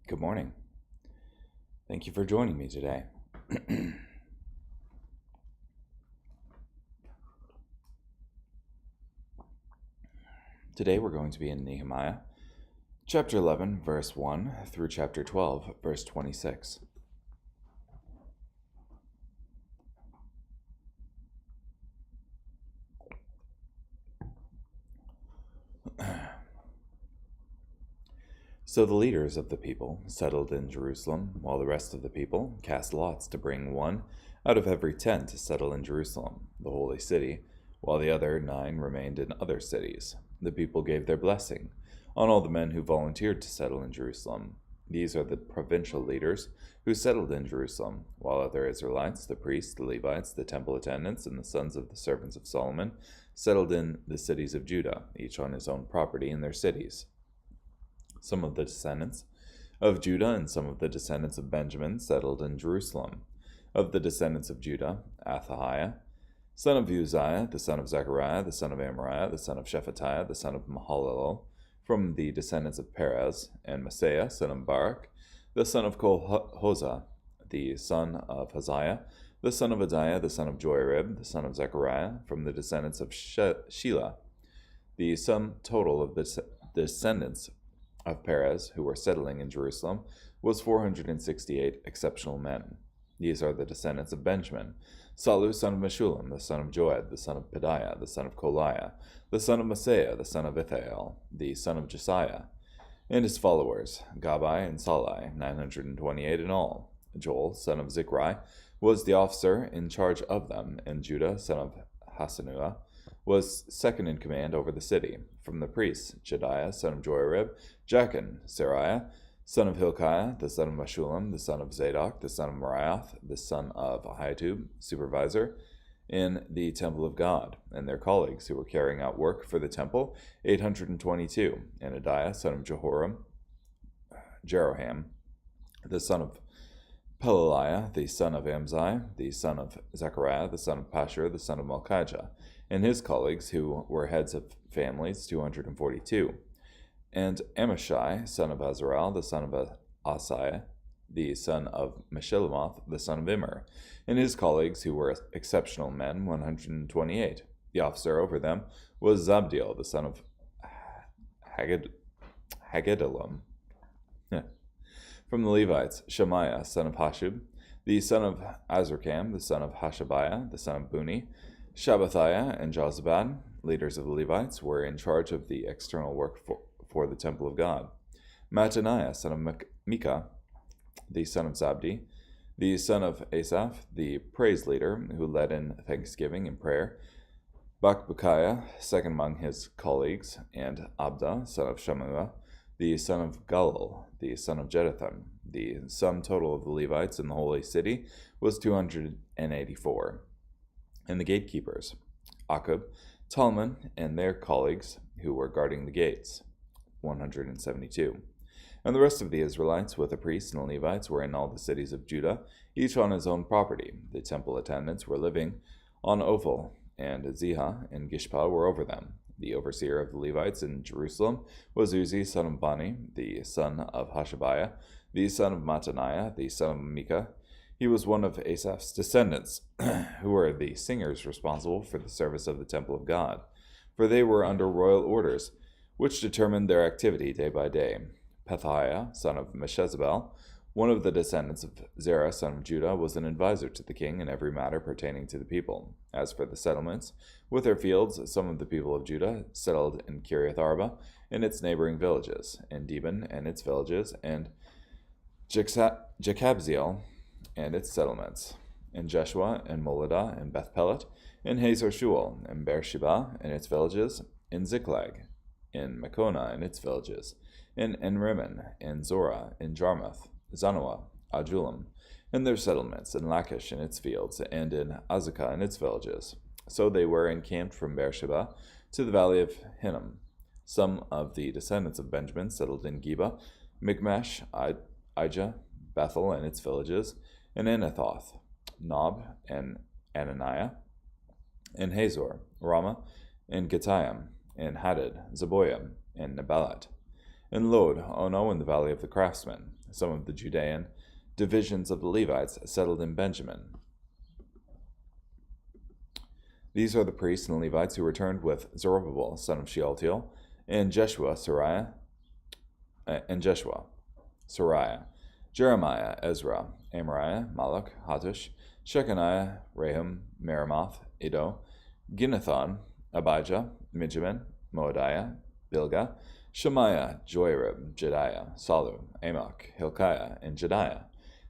Good morning. Thank you for joining me today. Today we're going to be in Nehemiah, chapter 11, verse 1 through chapter 12, verse 26. So the leaders of the people settled in Jerusalem, while the rest of the people cast lots to bring one out of every 10 to settle in Jerusalem, the holy city, while the other 9 remained in other cities. The people gave their blessing on all the men who volunteered to settle in Jerusalem. These are the provincial leaders who settled in Jerusalem, while other Israelites, the priests, the Levites, the temple attendants, and the sons of the servants of Solomon, settled in the cities of Judah, each on his own property in their cities. Some of the descendants of Judah and some of the descendants of Benjamin settled in Jerusalem. Of the descendants of Judah, Athahiah, son of Uzziah, the son of Zechariah, the son of Amariah, the son of Shephatiah, the son of Mahalalel, from the descendants of Perez, and Messiah, son of Barak, the son of Kolhozah, the son of Haziah, the son of Adiah, the son of Joarib, the son of Zechariah, from the descendants of Shelah. The sum total of the descendants of Perez, who were settling in Jerusalem, was 468 exceptional men. These are the descendants of Benjamin: Salu, son of Meshullam, the son of Joed, the son of Pedaiah, the son of Koliah, the son of Messiah, the son of Ithael, the son of Josiah, and his followers, Gabai and Salai, 928 in all. Joel, son of Zichri, was the officer in charge of them, and Judah, son of Hasanua, was second in command over the city. From the priests, Jediah, son of Joarib, Jachin, Seraiah, son of Hilkiah, the son of Meshullam, the son of Zadok, the son of Meraioth, the son of Ahitub, supervisor in the temple of God, and their colleagues who were carrying out work for the temple, 822, and Adiah, son of Jeroham, the son of Pelaliah, the son of Amzai, the son of Zechariah, the son of Pashur, the son of Malchijah, and his colleagues who were heads of families, 242. And Amashai, son of Azarel, the son of Asaiah, the son of Meshillemoth, the son of Immer, and his colleagues who were exceptional men, 128. The officer over them was Zabdiel, the son of Haggedalam. From the Levites, Shemaiah, son of Hashub, the son of Azrikam, the son of Hashabiah, the son of Buni, Shabbathiah, and Jozabad, leaders of the Levites, were in charge of the external work for the temple of God. Mattaniah, son of Micah, the son of Zabdi, the son of Asaph, the praise leader, who led in thanksgiving and prayer, Bakbukiah, second among his colleagues, and Abda, son of Shammua, the son of Galal, the son of Jeduthun. The sum total of the Levites in the holy city was 284. And the gatekeepers, Akub, Talmon, and their colleagues who were guarding the gates, 172. And the rest of the Israelites, with the priests and the Levites, were in all the cities of Judah, each on his own property. The temple attendants were living on Ophel, and Ziha and Gishpa were over them. The overseer of the Levites in Jerusalem was Uzzi, son of Bani, the son of Hashabiah, the son of Mattaniah, the son of Micah. He was one of Asaph's descendants, who were the singers responsible for the service of the temple of God, for they were under royal orders, which determined their activity day by day. Pethahiah, son of Meshezabel, one of the descendants of Zerah, son of Judah, was an advisor to the king in every matter pertaining to the people. As for the settlements, with their fields, some of the people of Judah settled in Kiriath Arba and its neighboring villages, and Deepen and its villages, and Jekabzeel and its settlements, and Jeshua and Moladah and Beth Pelet, and Hazar Shual, and Beersheba and its villages, and Ziklag, and Mekona and its villages, and Enrimmon, and Zorah, and Jarmuth, Zanoah, Adulam, and their settlements, and Lachish and its fields, and in Azekah and its villages. So they were encamped from Beersheba to the valley of Hinnom. Some of the descendants of Benjamin settled in Geba, Michmash, Ijah, Bethel and its villages, and Anathoth, Nob, and Ananiah, and Hazor, Ramah, and Gittayim, and Hadid, Zeboiim, and Nebalat. and Lod, Ono in the valley of the craftsmen. Some of the Judean divisions of the Levites settled in Benjamin. These are the priests and Levites who returned with Zerubbabel, son of Shealtiel, and Jeshua, Sariah, Jeremiah, Ezra, Amariah, Malach, Hattush, Shechaniah, Rahum, Meremoth, Iddo, Ginnethon, Abijah, Mijamin, Moadiah, Bilgah, Shemaiah, Joarib, Jediah, Salu, Amok, Hilkiah, and Jediah.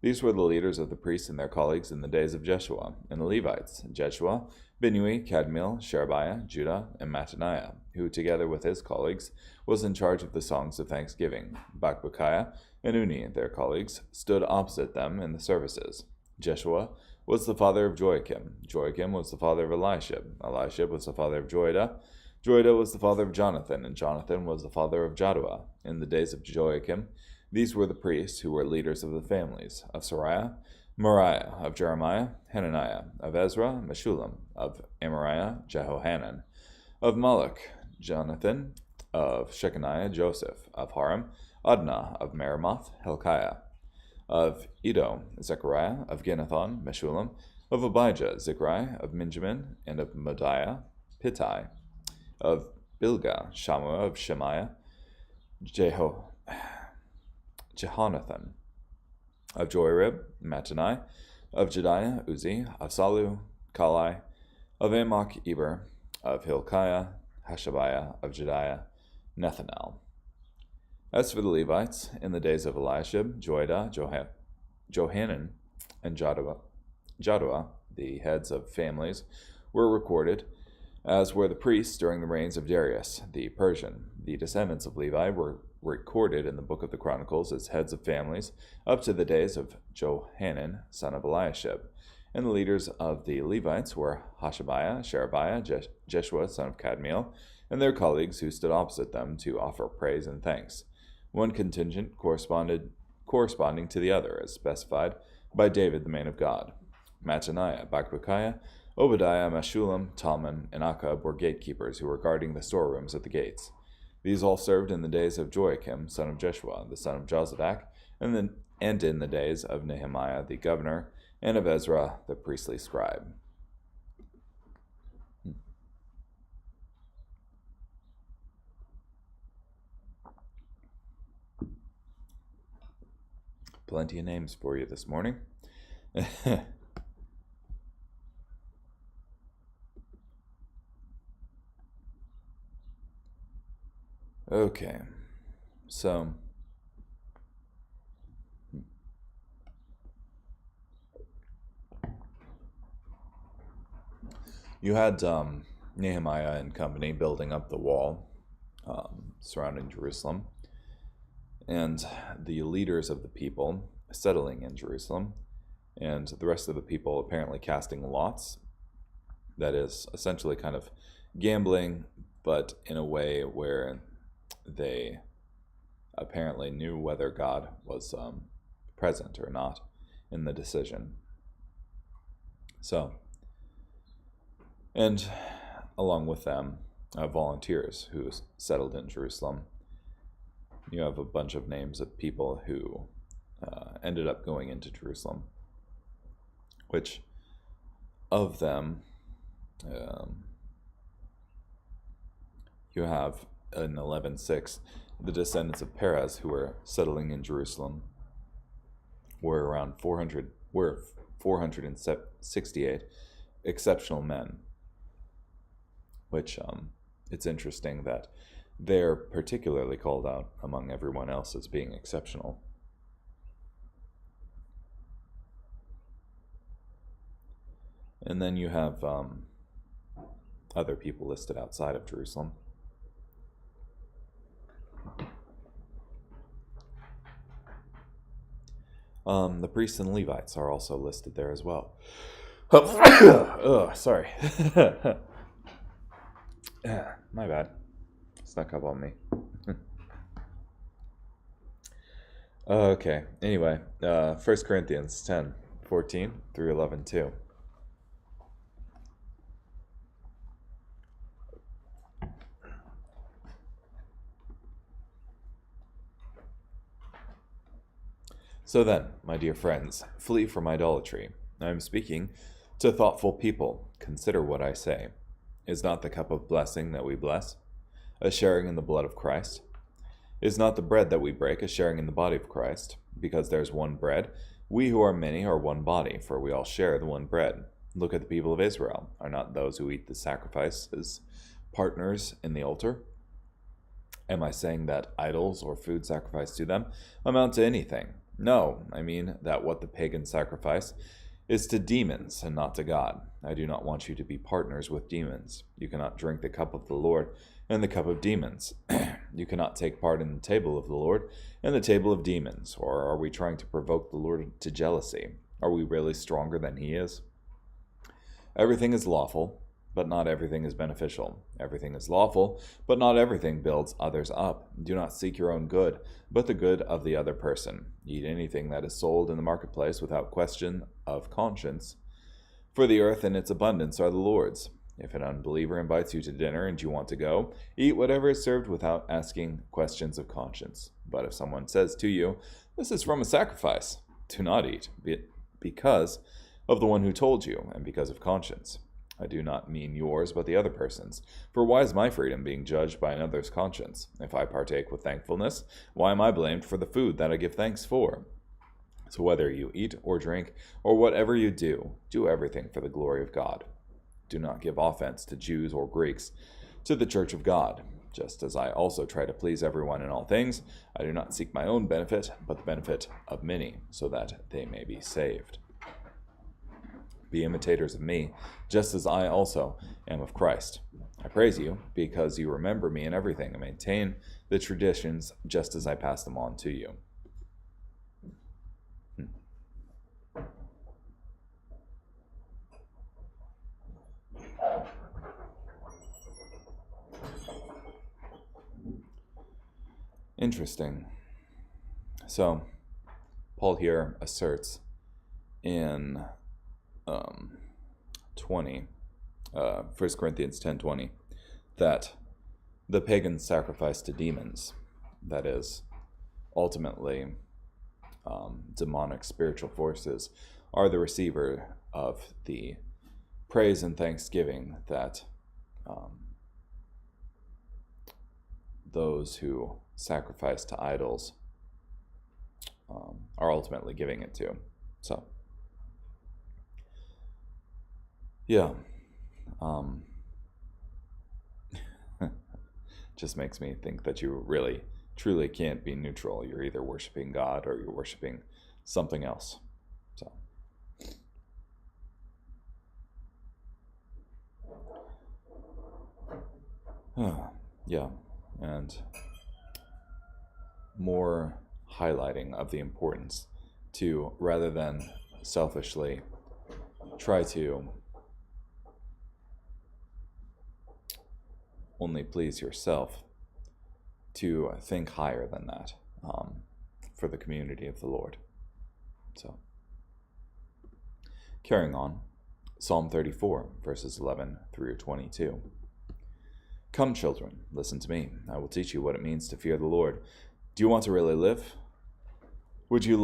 These were the leaders of the priests and their colleagues in the days of Jeshua, and the Levites, Jeshua, Binnui, Kadmiel, Sherebiah, Judah, and Mattaniah, who, together with his colleagues, was in charge of the songs of thanksgiving. Bakbukiah and Uni, their colleagues, stood opposite them in the services. Jeshua was the father of Joachim. Joachim was the father of Eliashib. Eliashib was the father of Joiada. Joiada was the father of Jonathan, and Jonathan was the father of Jaddua. In the days of Joachim, these were the priests who were leaders of the families of Sariah, Moriah, of Jeremiah, Hananiah, of Ezra, Meshullam, of Amariah, Jehohanan, of Malach, Jonathan, of Shechaniah, Joseph, of Haram, Adnah, of Meremoth, Hilkiah, of Iddo, Zechariah, of Ginnethon, Meshullam, of Abijah, Zichri, of Minjamin, and of Modiah, Pittai, of Bilgah, Shammua, of Shemaiah, Jehonathan, of Joarib, Mattanai, of Jediah, Uzi, of Salu, Kalai, of Amok, Eber, of Hilkiah, Hashabiah, of Jediah, Nethanel. As for the Levites, in the days of Eliashib, Joiada, Johanan, and Jaddua, the heads of families, were recorded, as were the priests during the reigns of Darius the Persian. The descendants of Levi were recorded in the book of the Chronicles as heads of families up to the days of Johanan, son of Eliashib. And the leaders of the Levites were Hashabiah, Sherebiah, Jeshua, son of Kadmiel, and their colleagues who stood opposite them to offer praise and thanks. One contingent corresponding to the other, as specified by David, the man of God. Mattaniah, Bakbukiah, Obadiah, Meshullam, Talman, and Akab were gatekeepers who were guarding the storerooms at the gates. These all served in the days of Joachim, son of Jeshua, the son of Jozadak, and in the days of Nehemiah, the governor, and of Ezra, the priestly scribe. Plenty of names for you this morning. Okay, so you had Nehemiah and company building up the wall surrounding Jerusalem, and the leaders of the people settling in Jerusalem, and the rest of the people apparently casting lots. That is essentially kind of gambling, but in a way where they apparently knew whether God was present or not in the decision. So, and along with them, volunteers who settled in Jerusalem. You have a bunch of names of people who ended up going into Jerusalem, which of them you have in 11:6 the descendants of Perez who were settling in Jerusalem were around 468 exceptional men, which it's interesting that they're particularly called out among everyone else as being exceptional. And then you have other people listed outside of Jerusalem. The priests and Levites are also listed there as well. Oh, sorry. My bad. Snuck up on me. Okay, anyway, 1 Corinthians 10:14 through 11:2. So then, my dear friends, flee from idolatry. I am speaking to thoughtful people. Consider what I say. Is not the cup of blessing that we bless a sharing in the blood of Christ? Is not the bread that we break a sharing in the body of Christ? Because there is one bread, we who are many are one body, for we all share the one bread. Look at the people of Israel. Are not those who eat the sacrifices partners in the altar? Am I saying that idols or food sacrificed to them amount to anything? No, I mean that what the pagans sacrifice is to demons and not to God. I do not want you to be partners with demons. You cannot drink the cup of the Lord and the cup of demons. You cannot take part in the table of the Lord and the table of demons. Or are we trying to provoke the Lord to jealousy? Are we really stronger than he is? Everything is lawful, but not everything is beneficial. Everything is lawful, but not everything builds others up. Do not seek your own good, but the good of the other person. Eat anything that is sold in the marketplace without question of conscience, for the earth and its abundance are the Lord's. If an unbeliever invites you to dinner and you want to go, eat whatever is served without asking questions of conscience. But if someone says to you, "This is from a sacrifice," do not eat, because of the one who told you, and because of conscience. I do not mean yours, but the other person's. For why is my freedom being judged by another's conscience? If I partake with thankfulness, why am I blamed for the food that I give thanks for? So whether you eat or drink, or whatever you do, do everything for the glory of God. Do not give offense to Jews or Greeks, to the church of God. Just as I also try to please everyone in all things, I do not seek my own benefit, but the benefit of many, so that they may be saved. Be imitators of me, just as I also am of Christ. I praise you, because you remember me in everything and maintain the traditions just as I pass them on to you. Interesting. So, Paul here asserts in 1 Corinthians 10:20, that the pagans sacrifice to demons, that is, ultimately demonic spiritual forces, are the receiver of the praise and thanksgiving that those who sacrifice to idols are ultimately giving it to. So, yeah, just makes me think that you really, truly can't be neutral. You're either worshiping God or you're worshiping something else. So, yeah, and more highlighting of the importance to, rather than selfishly try to only please yourself, to think higher than that for the community of the Lord. So, carrying on, Psalm 34, verses 11 through 22. Come, children, listen to me. I will teach you what it means to fear the Lord. Do you want to really live? Would you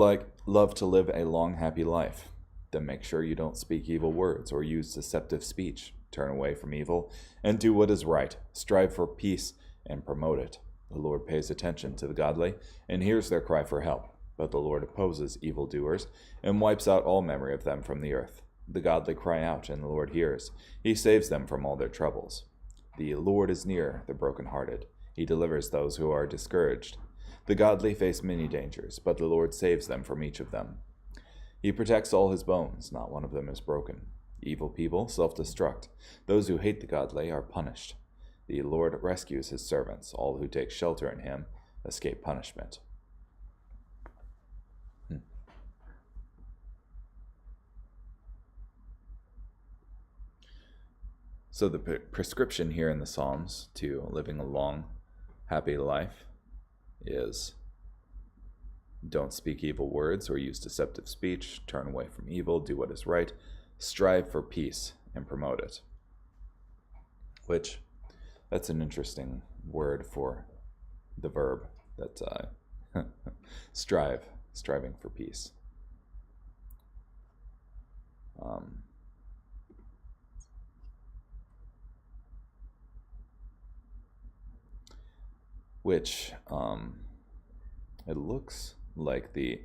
love to live a long, happy life? Then make sure you don't speak evil words or use deceptive speech. Turn away from evil and do what is right. Strive for peace and promote it. The Lord pays attention to the godly and hears their cry for help, but the Lord opposes evildoers and wipes out all memory of them from the earth. The godly cry out, and the Lord hears. He saves them from all their troubles. The Lord is near the brokenhearted. He delivers those who are discouraged. The godly face many dangers, but the Lord saves them from each of them. He protects all his bones, not one of them is broken. Evil people self-destruct. Those who hate the godly are punished. The Lord rescues his servants. All who take shelter in him escape punishment. So the prescription here in the Psalms to living a long, happy life is: don't speak evil words or use deceptive speech, turn away from evil, do what is right, strive for peace and promote it. Which, that's an interesting word for the verb that strive. striving for peace. Which it looks like the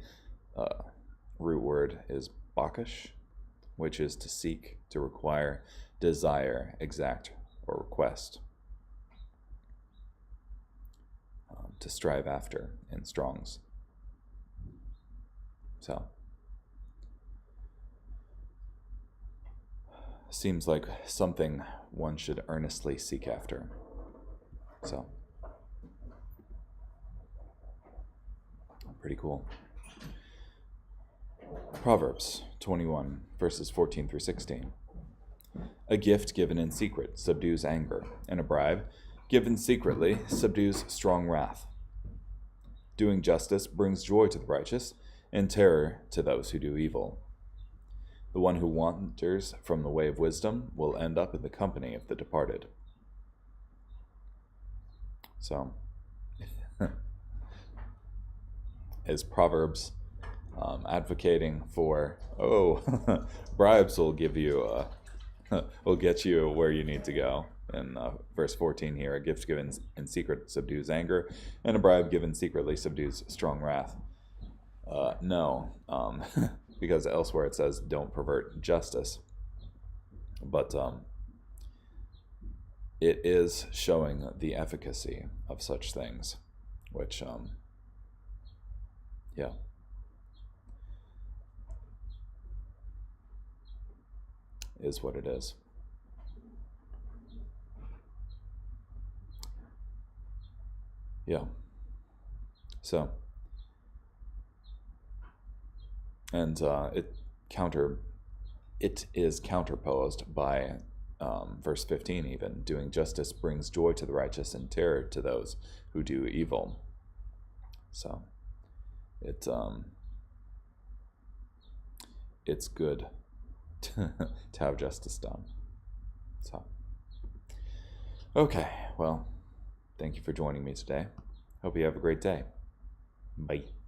root word is bakish, which is to seek, to require, desire, exact, or request. To strive after in Strong's. So, seems like something one should earnestly seek after. So, pretty cool. Proverbs 21, verses 14 through 16. A gift given in secret subdues anger, and a bribe given secretly subdues strong wrath. Doing justice brings joy to the righteous, and terror to those who do evil. The one who wanders from the way of wisdom will end up in the company of the departed. So, is Proverbs advocating for, bribes will give you, will get you where you need to go. In verse 14 here, a gift given in secret subdues anger, and a bribe given secretly subdues strong wrath. No, because elsewhere it says don't pervert justice. But it is showing the efficacy of such things, which, is what it is. Yeah. So, and it is counterposed by verse 15 even. Doing justice brings joy to the righteous and terror to those who do evil. So, it's good to have justice done. So, okay, well, thank you for joining me today. Hope you have a great day. Bye.